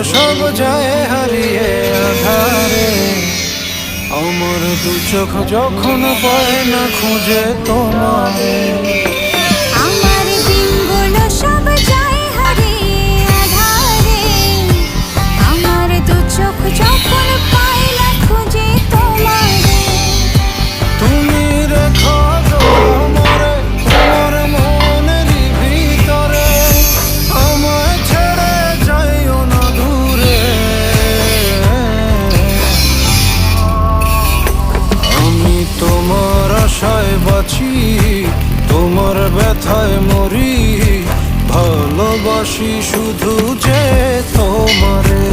সব যায় হারিয়ে আধারে। আমার দু চোখ যখন পায় না খুঁজে তোমারে, আমার দিনগুলো সব যায় হারিয়ে আঁধারে। আমার দু চোখ যখন পায় না খুঁজে তোমারে। তুমি রেখো মরে তোমার মনেরই ভিতরে, আমায় ছেড়ে যাইও না দূরে। আমি তোমার আশায় বাঁচি, তোমার ব্যথায় মরি, ভালোবাসি শুধু যে তোমারে।